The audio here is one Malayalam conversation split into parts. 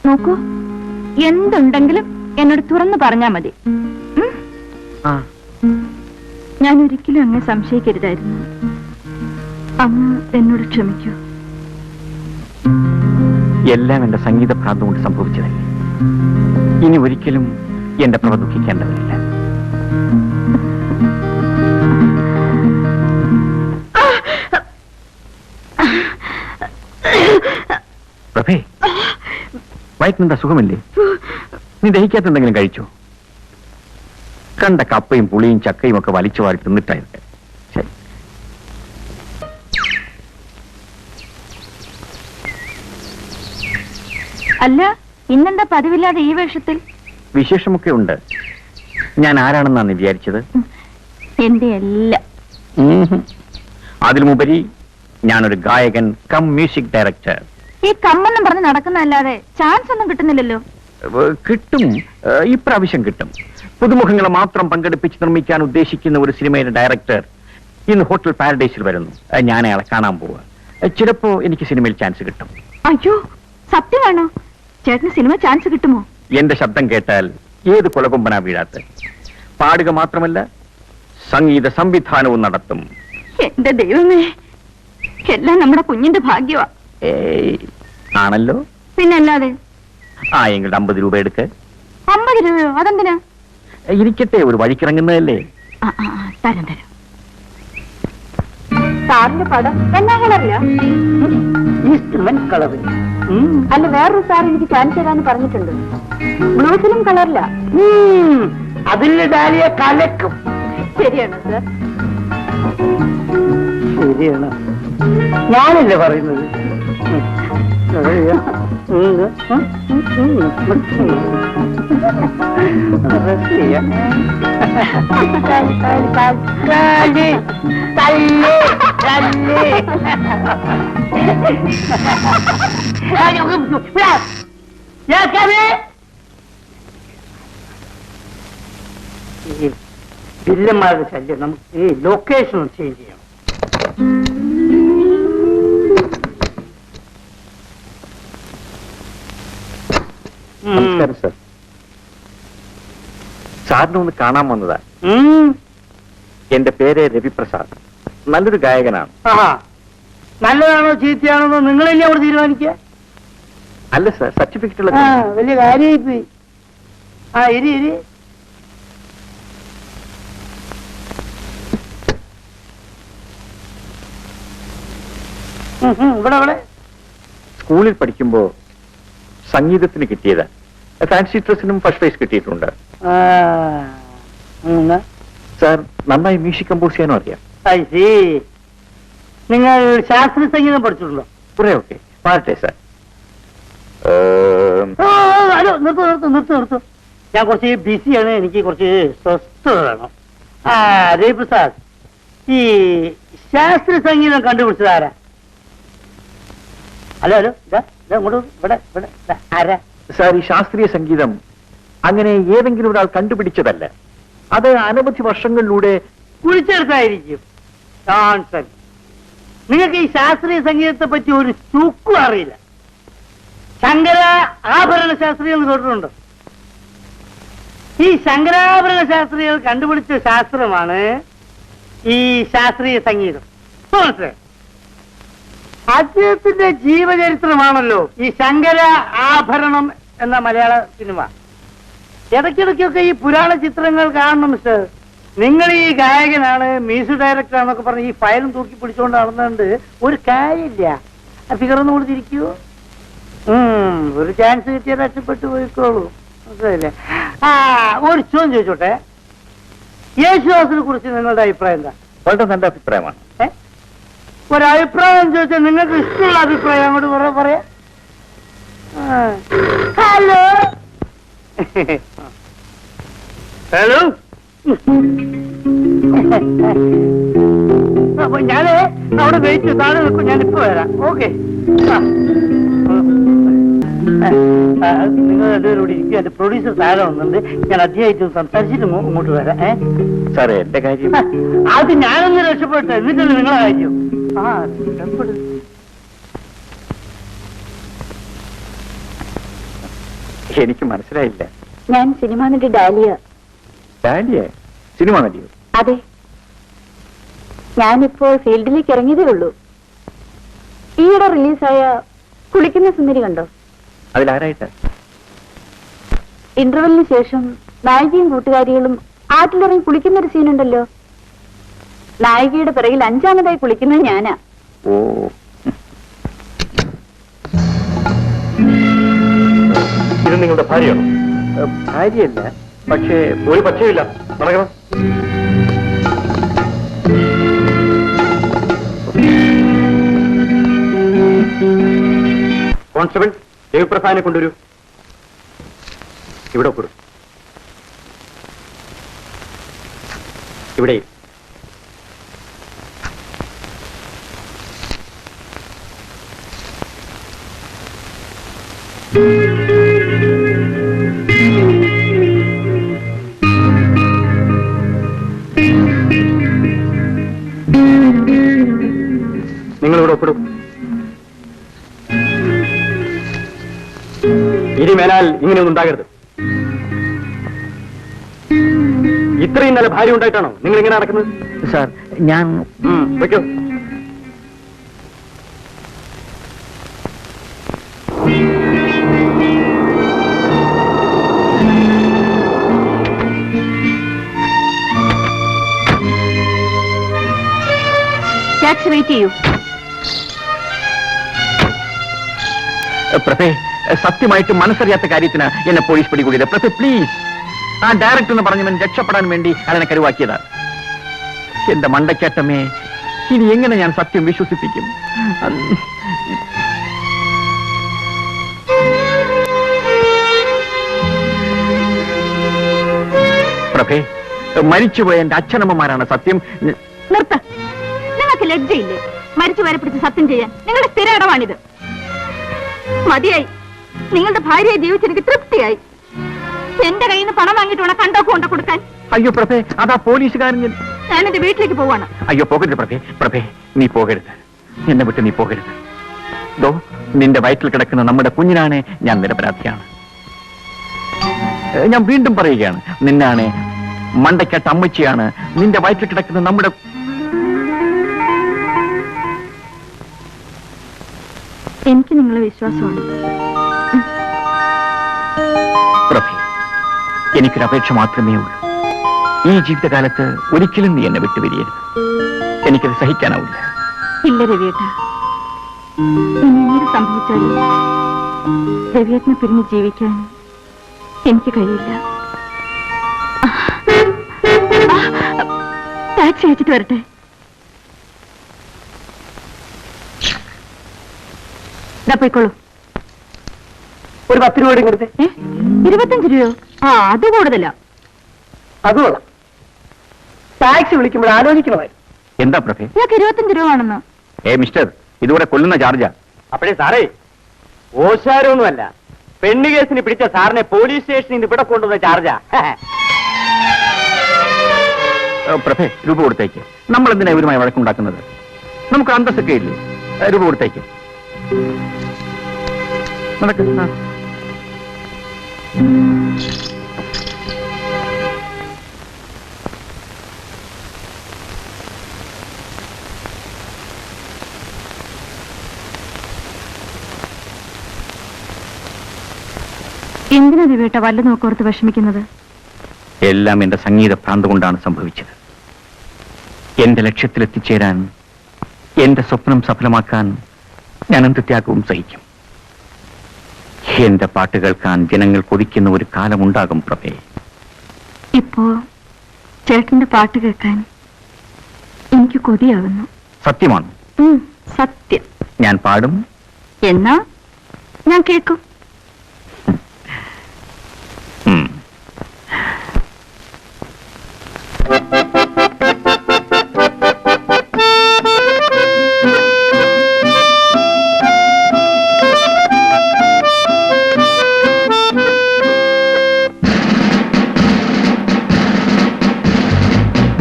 നോക്കൂ, എന്തുണ്ടെങ്കിലും എന്നോട് തുറന്നു പറഞ്ഞാ മതി. ഞാൻ ഒരിക്കലും അങ്ങ് സംശയിക്കരുതായിരുന്നു. അങ്ങ് എന്നോട് ക്ഷമിക്കൂ. എല്ലാം എന്റെ സംഗീത ഭ്രാന്തം കൊണ്ട് സംഭവിച്ചതല്ലേ. ഇനി ഒരിക്കലും എന്റെ പ്രഭ ദുഃഖിക്കേണ്ടതില്ല. പ്രഭേ, വയറ്റിനെന്താ സുഖമില്ലേ? നീ ദഹിക്കാത്തെന്തെങ്കിലും കഴിച്ചോ? കണ്ട കപ്പയും പുളിയും ചക്കയും ഒക്കെ വലിച്ചു വാരി തിന്നിട്ടായിരുന്നു. ശരി. അല്ല, ഇന്നെന്താ പതിവില്ലാതെ ഈ വേഷത്തിൽ? വിശേഷമൊക്കെ ഉണ്ട്. ഞാൻ ആരാണെന്നാണ് വിചാരിച്ചത്? എന്റെ എല്ലാം. അതിലുമുപരി ഞാനൊരു ഗായകൻ കം മ്യൂസിക് ഡയറക്ടർ. ഈ കമ്മെന്നും പറഞ്ഞ് നടക്കുന്നതല്ലാതെ ചാൻസ് ഒന്നും കിട്ടുന്നില്ലല്ലോ. കിട്ടും, ഇപ്രാവശ്യം കിട്ടും. പുതുമുഖങ്ങളെ മാത്രം പങ്കെടുപ്പിച്ച് നിർമ്മിക്കാൻ ഉദ്ദേശിക്കുന്ന ഒരു സിനിമയുടെ ഡയറക്ടർ ഇന്ന് ഹോട്ടൽ പാരഡൈസിൽ വരുന്നു. ഞാൻ അയാളെ കാണാൻ പോവുക. ചിലപ്പോ എനിക്ക് സിനിമയിൽ ചാൻസ് കിട്ടും. അയ്യോ, സത്യമാണോ? ചേട്ടന് സിനിമ ചാൻസ് കിട്ടുമോ? എന്റെ ശബ്ദം കേട്ടാൽ ഏത് കൊലകൊമ്പനാ വീഴാത്ത. പാടുക മാത്രമല്ല, സംഗീത സംവിധാനവും നടത്തും. എന്റെ ദൈവമേ, എല്ലാം നമ്മുടെ കുഞ്ഞിന്റെ ഭാഗ്യമാ. ആണല്ലോ. പിന്നല്ലാതെ. എങ്കിൽ 50 രൂപ എടുക്ക്. 50 രൂപയോ? അതെന്തിനാ? ഇരിക്കട്ടെ, ഒരു വഴിക്കിറങ്ങുന്നതല്ലേ. തരാം തരാം. സാറിന്റെ പടം എന്നാ കളറില്ല? കളറ്. അല്ല, വേറൊരു സാർ എനിക്ക് ചാൻസ് തരാന്ന് പറഞ്ഞിട്ടുണ്ട്. ബ്ലൂസിലും കളറില്ല. അതിന്റെ ഡാലിയ കലക്കും. ശരിയാണോ സാർ? ശരിയാണ്, ഞാനല്ലേ പറയുന്നത്. വില്ലന്മാരുടെ ശല്യം. നമുക്ക് ഈ ലൊക്കേഷൻ ചേഞ്ച് ചെയ്യണം. നമസ്കാരം സർ. സാറിനെ ഒന്ന് കാണാൻ വന്നതാ. എന്റെ പേര് രവിപ്രസാദ്. നല്ലൊരു ഗായകനാണ്. നല്ലതാണോ ചീത്തയാണോ നിങ്ങളല്ലേ അവിടെ തീരുമാനിക്കുക? അല്ല സർ, സർട്ടിഫിക്കറ്റ് ഉള്ള വലിയ കാര്യമായി പോയി. ഇരി ഇരി. ഇവിടെ ഇവിടെ സ്കൂളിൽ പഠിക്കുമ്പോ സംഗീതത്തിന് കിട്ടിയതാ. ഫാൻസി ഡ്രസ്സിനും ഫസ്റ്റ് പ്രൈസ് കിട്ടിയിട്ടുണ്ട്. സാർ, നന്നായി മ്യൂസിക് കമ്പോസ് ചെയ്യാനും അറിയാം. നിങ്ങൾ ശാസ്ത്രീയ സംഗീതം പഠിച്ചിട്ടുണ്ടോ? കുറെ ഒക്കെ പാടട്ടെ സാർ. ഹലോ, നിർത്തും. ഞാൻ കുറച്ച് ബിസിയാണ്. എനിക്ക് കുറച്ച് സ്വസ്ഥത വേണം. രവിപ്രസാദ്, ഈ ശാസ്ത്രീയ സംഗീതം കണ്ടുപിടിച്ചതാരാ? ഹലോ ഇങ്ങോട്ട്, ഇവിടെ ആരാ? സാർ, ഈ ശാസ്ത്രീയ സംഗീതം അങ്ങനെ ഏതെങ്കിലും ഒരാൾ കണ്ടുപിടിച്ചതല്ല. അത് അനവധി വർഷങ്ങളിലൂടെ കുഴിച്ചെടുത്തായിരിക്കും. നിങ്ങൾക്ക് ഈ ശാസ്ത്രീയ സംഗീതത്തെ പറ്റി ഒരു ചുക്കും അറിയില്ല. ശങ്കര ആഭരണ ശാസ്ത്രികൾ കേട്ടിട്ടുണ്ടോ? ഈ ശങ്കരാഭരണ ശാസ്ത്രികൾ കണ്ടുപിടിച്ച ശാസ്ത്രമാണ് ഈ ശാസ്ത്രീയ സംഗീതം. അദ്ദേഹത്തിന്റെ ജീവചരിത്രമാണല്ലോ ഈ ശങ്കര ആഭരണം എന്ന മലയാള സിനിമ. ഇടയ്ക്കിടയ്ക്കൊക്കെ ഈ പുരാണ ചിത്രങ്ങൾ കാണണം മിസ്റ്റർ. നിങ്ങൾ ഈ ഗായകനാണ്, മ്യൂസിക് ഡയറക്ടറാണെന്നൊക്കെ പറഞ്ഞ് ഈ ഫയലും തൂക്കി പിടിച്ചുകൊണ്ട് നടന്നുകൊണ്ട് ഒരു കാര്യമില്ല. ഫിഗറൊന്നും കൊടുത്തിരിക്കൂ. ഒരു ചാൻസ് കിട്ടിയാൽ രക്ഷപ്പെട്ടു പോയിക്കോളൂ. മനസ്സിലായില്ലേ? ഒരു ചോദ്യം ചോദിച്ചോട്ടെ, യേശുദാസിനെ കുറിച്ച് നിങ്ങളുടെ അഭിപ്രായം എന്താ? വളരെ നല്ല അഭിപ്രായമാണ്. ഒരഭിപ്രായം ചോദിച്ചാൽ നിങ്ങൾക്ക് ഇഷ്ടമുള്ള അഭിപ്രായം അങ്ങോട്ട് കുറെ പറയാം. ഹലോ ഹലോ, അപ്പൊ ഞാന് അവിടെ വെയിറ്റ് താഴെ നിൽക്കും. ഞാനിപ്പോ വരാം. ഓക്കെ, നിങ്ങൾ രണ്ടുപേരും കൂടി ഇരിക്കും. എന്റെ പ്രൊഡ്യൂസർ താഴെ വന്നിട്ടുണ്ട്. ഞാൻ അദ്ദേഹമായിട്ട് സംസാരിച്ചിട്ട് ഇങ്ങോട്ട് വരാം. സാറേ, എന്റെ കാര്യം അത് ഞാനൊന്ന് രക്ഷപ്പെട്ടെ, എന്നിട്ടല്ലേ നിങ്ങളെ കാര്യം. രക്ഷപ്പെടും. എനിക്ക് മനസ്സിലായില്ല. ഞാൻ സിനിമാ നടി ഡാലിയ. ഡാലിയ? സിനിമ നടിയോ? അതെ, ഞാനിപ്പോൾ ഫീൽഡിലേക്ക് ഇറങ്ങിയതേ ഉള്ളൂ. ഈയിടെ റിലീസായ കുളിക്കുന്ന സുന്ദരി കണ്ടോ? അതിലാരായിട്ട്? ഇന്റർവെല്ലിന് ശേഷം നായികയും കൂട്ടുകാരികളും ആറ്റിലിറങ്ങി കുളിക്കുന്ന ഒരു സീനുണ്ടല്ലോ. നായികയുടെ പിറകിൽ 5ാമതായി കുളിക്കുന്നത് ഞാനാ. ഓ, ഇത് നിങ്ങളുടെ ഭാര്യയാണോ? ഭാര്യയല്ല, പക്ഷേ ഒരു പക്ഷേയില്ല. നടക്കണം. കോൺസ്റ്റബിൾ, ദേവിപ്രസാദിനെ കൊണ്ടുവരൂ. ഇവിടെ ഒപ്പിടും. ഇവിടെ. നിങ്ങളിവിടെ ഒപ്പിടും. ഇനി മേലാൽ ഇങ്ങനെയൊന്നും ഉണ്ടാകരുത്. ഇത്രയും നല്ല ഭാര്യ ഉണ്ടായിട്ടാണോ നിങ്ങൾ ഇങ്ങനെ നടക്കുന്നത്? സാർ, ഞാൻ വെക്കോ. ടാക്സി വെയിറ്റ് ചെയ്യൂ. പ്രഭേ, സത്യമായിട്ട് മനസ്സറിയാത്ത കാര്യത്തിന് എന്നെ പോലീസ് പിടികൂടിയത്. പ്രഭേ, പ്ലീസ്. ആ ഡയറക്ടർ എന്ന് പറഞ്ഞവൻ രക്ഷപ്പെടാൻ വേണ്ടി അതിനെ കരുവാക്കിയതാണ്. എന്റെ മണ്ടയ്ക്കറ്റമേ, ഇനി എങ്ങനെ ഞാൻ സത്യം വിശ്വസിപ്പിക്കും? പ്രഭേ, മരിച്ചുപോയ എന്റെ അച്ഛനമ്മമാരാണ് സത്യം. നിർത്ത. നിങ്ങൾക്ക് ലജ്ജയില്ലേ മരിച്ചുവരെ പിടിച്ച് സത്യം ചെയ്യാൻ? നിങ്ങളുടെ സ്ഥിര ഇടമാണിത്. മതിയായി. നിങ്ങളുടെ ഭാര്യയെ ജീവിച്ചെനിക്ക് തൃപ്തിയായി. എന്റെ കയ്യിൽ നിന്ന് പണം വാങ്ങിയിട്ട് വേണം കണ്ടോക്ക് കൊണ്ട് കൊടുക്കാൻ. അയ്യോ പ്രഭേ, അതാ പോലീസുകാരൻ. ഞാൻ എന്റെ വീട്ടിലേക്ക് പോവാണ്. അയ്യോ പോകരുത് പ്രഭേ. പ്രഭേ, നീ പോകരുത്. എന്നെ വിട്ട് നീ പോകരുത്. ദോ, നിന്റെ വയറ്റിൽ കിടക്കുന്ന നമ്മുടെ കുഞ്ഞിനാണ് ഞാൻ നിരപരാധിയാണ്. ഞാൻ വീണ്ടും പറയുകയാണ്, നിന്നാണ് മണ്ടയ്ക്കട്ട അമ്മച്ചിയാണ്. നിന്റെ വയറ്റിൽ കിടക്കുന്ന നമ്മുടെ എനിക്ക് നിങ്ങളെ വിശ്വാസമാണ്. പ്രഭേ, എനിക്കൊരപേക്ഷ മാത്രമേ ഉള്ളൂ. ഈ ജീവിതകാലത്ത് ഒരിക്കലും നീ എന്നെ വിട്ടുപിരിയരുത്. എനിക്കത് സഹിക്കാനാവില്ല. ഇല്ല രവിയേട്ട, ഇനി എന്ത് സംഭവിച്ചാലും രവിയേട്ടനെ പിരിഞ്ഞ് ജീവിക്കാൻ എനിക്ക് കഴിയില്ല. ടാക്സി അയച്ചിട്ട് വരട്ടെ. പോയിക്കോളൂ. ഒരു 10 രൂപ കൊടുത്തേ. 25 രൂപയോ? അത് കൂടുതലാ. അത് കൊള്ളാം. ടാക്സി വിളിക്കുമ്പോൾ ആലോചിക്കണമായിരുന്നു. എന്താ പ്രഭേ? ഞങ്ങൾക്ക് 25 രൂപ ആണെന്ന്. മിസ്റ്റർ, ഇതുകൂടെ കൊല്ലുന്ന ചാർജാ. അപ്പോഴേ സാറേ, ഓശാരൊന്നുമല്ല, പെണ്ണു കേസിന് പിടിച്ച സാറിനെ പോലീസ് സ്റ്റേഷനിൽ നിന്ന് ഇവിടെ കൊണ്ടുവന്ന ചാർജാ. പ്രഭേ, രൂപ കൊടുത്തേക്ക്. നമ്മൾ എന്തിനാ ഇവരുമായി വഴക്കുണ്ടാക്കുന്നത്? നമുക്ക് അന്തസ്സൊക്കെ ഇല്ലേ? രൂപ കൊടുത്തേക്ക്. നടക്ക്. എന്തിനാ ദിവ്യേട്ട വല്ല നോക്കോർത്ത് വിഷമിക്കുന്നത്? എല്ലാം എന്റെ സംഗീത ഭ്രാന്ത് കൊണ്ടാണ് സംഭവിച്ചത്. എന്റെ ലക്ഷ്യത്തിലെത്തിച്ചേരാൻ, എന്റെ സ്വപ്നം സഫലമാക്കാൻ ഞാൻ എന്ത് ത്യാഗവും സഹിക്കും. എന്റെ പാട്ട് കേൾക്കാൻ ജനങ്ങൾ കൊതിക്കുന്ന ഒരു കാലമുണ്ടാകും പ്രഭേ. ഇപ്പോ ചേട്ടന്റെ പാട്ട് കേൾക്കാൻ എനിക്ക് കൊതിയാകുന്നു. സത്യമാണ്. സത്യം. ഞാൻ പാടും. എന്നാ ഞാൻ കേൾക്കും.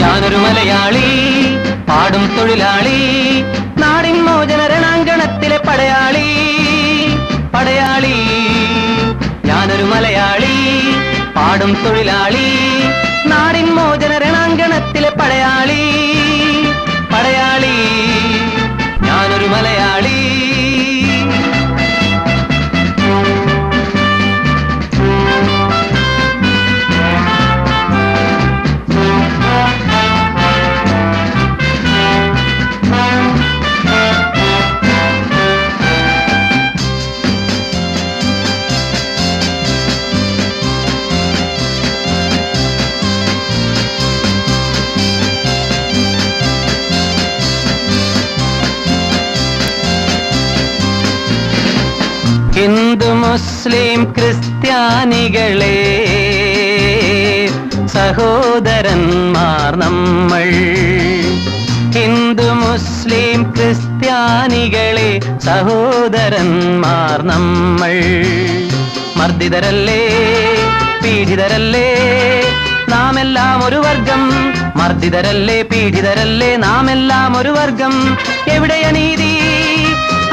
ഞാനൊരു മലയാളി, പാടും തൊഴിലാളി, നാടിൻ മോചന രണാങ്കണത്തിലെ പടയാളി, പടയാളി പാടും തൊഴിലാളി, നാടിൻ മോചന രണാങ്കണത്തിലെ പടയാളി, പടയാളി, ഞാനൊരു മലയാളി. ഹിന്ദു മുസ്ലിം ക്രിസ്ത്യാനികളെ സഹോദരന്മാർ നമ്മൾ, ഹിന്ദു മുസ്ലിം ക്രിസ്ത്യാനികളെ സഹോദരന്മാർ നമ്മൾ. മർദ്ദിതരല്ലേ പീഡിതരല്ലേ നാമെല്ലാം ഒരു വർഗം, മർദ്ദിതരല്ലേ പീഡിതരല്ലേ നാമെല്ലാം ഒരു വർഗം. എവിടെ അനീതി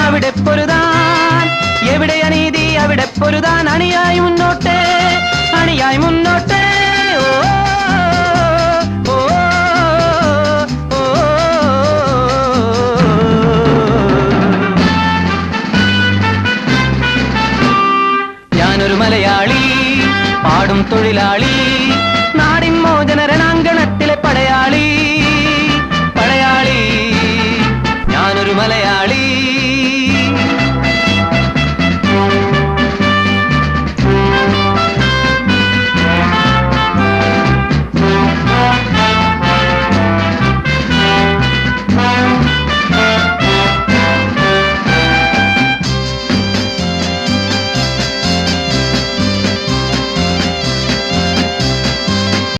അവിടെ പൊരുതാൻ, എവിടെ അനീതി അവിടെ പൊരുതാൻ. അണിയായി മുന്നോട്ട്, അണിയായി മുന്നോട്ട്. ഓ ഓ ഓ, ഞാനൊരു മലയാളി, പാടും തൊഴിലാളി, നാടിൻ മോചന